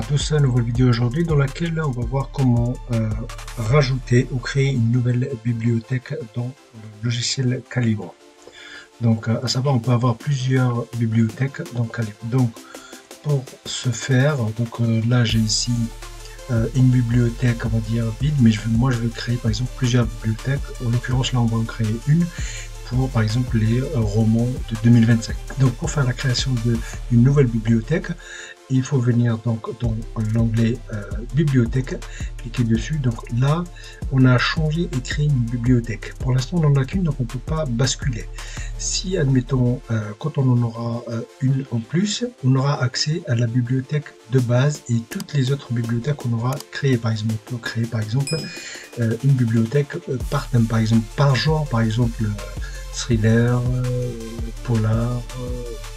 à tous, nouvelle vidéo aujourd'hui dans laquelle on va voir comment rajouter ou créer une nouvelle bibliothèque dans le logiciel Calibre. Donc à savoir, on peut avoir plusieurs bibliothèques dans Calibre. Donc pour ce faire, là j'ai ici une bibliothèque, on va dire vide, mais moi je veux créer par exemple plusieurs bibliothèques. En l'occurrence là on va en créer une pour par exemple les romans de 2025. Donc pour faire la création d'une nouvelle bibliothèque, il faut venir donc dans l'onglet bibliothèque, cliquer dessus. Donc là on a changé et créé une bibliothèque. Pour l'instant on n'en a qu'une, donc on ne peut pas basculer. Si admettons quand on en aura une en plus, on aura accès à la bibliothèque de base et toutes les autres bibliothèques qu'on aura créées. Par exemple on peut créer par exemple une bibliothèque par thème, par exemple par genre, par exemple thriller, polar,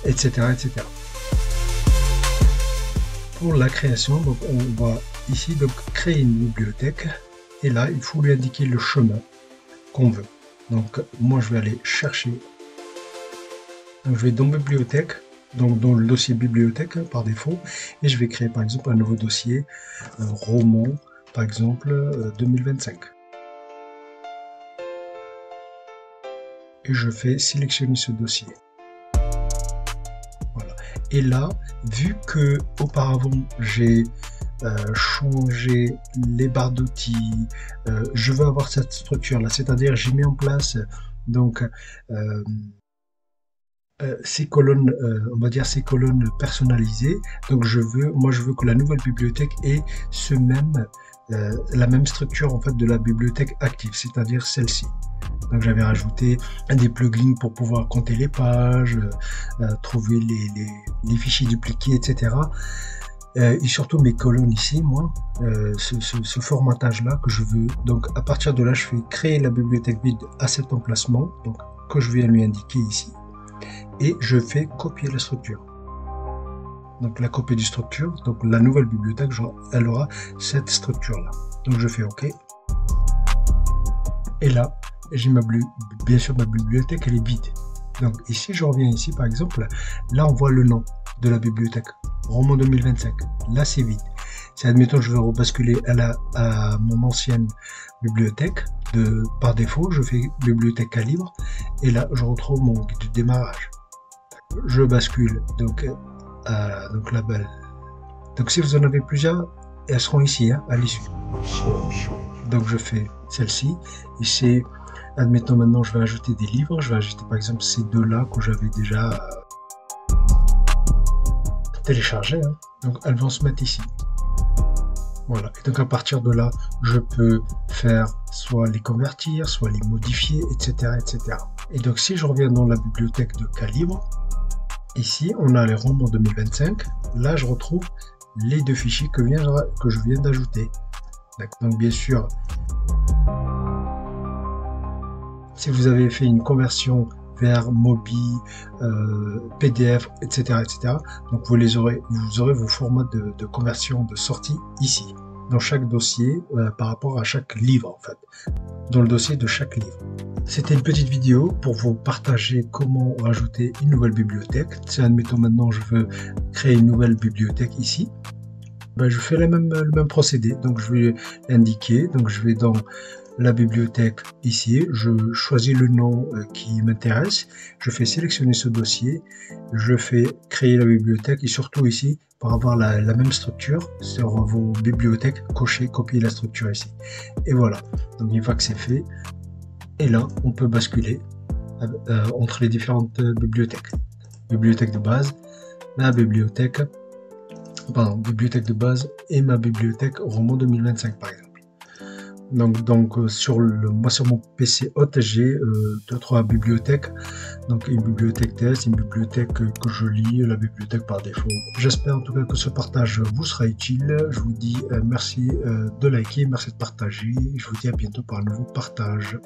etc., etc. Pour la création, donc on va ici donc créer une bibliothèque et là il faut lui indiquer le chemin qu'on veut. Donc moi je vais aller chercher, donc je vais dans bibliothèque, donc dans le dossier bibliothèque par défaut, et je vais créer par exemple un nouveau dossier roman par exemple 2025. Et je fais sélectionner ce dossier. Voilà. Et là, vu que auparavant j'ai changé les barres d'outils, je veux avoir cette structure là, c'est-à-dire j'ai mis en place donc ces colonnes, on va dire ces colonnes personnalisées. Donc moi je veux que la nouvelle bibliothèque ait la même structure en fait de la bibliothèque active, c'est-à-dire celle-ci. Donc j'avais rajouté des plugins pour pouvoir compter les pages, trouver les fichiers dupliqués, etc. Et surtout mes colonnes ici, moi, ce formatage là que je veux. Donc à partir de là, je fais créer la bibliothèque vide à cet emplacement, donc que je viens lui indiquer ici, et je fais copier la structure. Donc la copie du structure, donc la nouvelle bibliothèque, elle aura cette structure là. Donc je fais OK. Et là, j'ai bien sûr ma bibliothèque, elle est vide. Donc ici, je reviens ici par exemple, là on voit le nom de la bibliothèque, roman 2025. Là c'est vide. Si admettons je veux rebasculer à mon ancienne bibliothèque, par défaut, je fais bibliothèque Calibre, et là je retrouve mon guide de démarrage. Je bascule donc la balle. Donc si vous en avez plusieurs, elles seront ici à l'issue. Donc je fais celle-ci. Ici, admettons maintenant je vais ajouter des livres. Je vais ajouter par exemple ces deux-là que j'avais déjà téléchargés. Donc elles vont se mettre ici. Voilà. Et donc à partir de là, je peux faire soit les convertir, soit les modifier, etc., etc. Et donc si je reviens dans la bibliothèque de Calibre, ici on a les romans 2025. Là je retrouve les deux fichiers que je viens d'ajouter. Donc bien sûr, si vous avez fait une conversion vers Mobi, PDF, etc., etc., donc vous aurez vos formats de conversion de sortie ici, dans chaque dossier, par rapport à chaque livre en fait, dans le dossier de chaque livre. C'était une petite vidéo pour vous partager comment rajouter une nouvelle bibliothèque. Si admettons maintenant je veux créer une nouvelle bibliothèque ici, je fais le même procédé. Donc je vais indiquer, donc je vais dans la bibliothèque ici, je choisis le nom qui m'intéresse, je fais sélectionner ce dossier, je fais créer la bibliothèque et surtout ici, pour avoir la même structure sur vos bibliothèques, copier la structure ici. Et voilà, donc une fois que c'est fait, et là on peut basculer entre les différentes bibliothèques. Bibliothèque de base, ma bibliothèque, bibliothèque de base et ma bibliothèque roman 2025 par exemple. Donc sur mon PC hôte, j'ai 2-3 bibliothèques. Donc une bibliothèque test, une bibliothèque que je lis, la bibliothèque par défaut. J'espère en tout cas que ce partage vous sera utile. Je vous dis merci de liker, merci de partager. Je vous dis à bientôt pour un nouveau partage.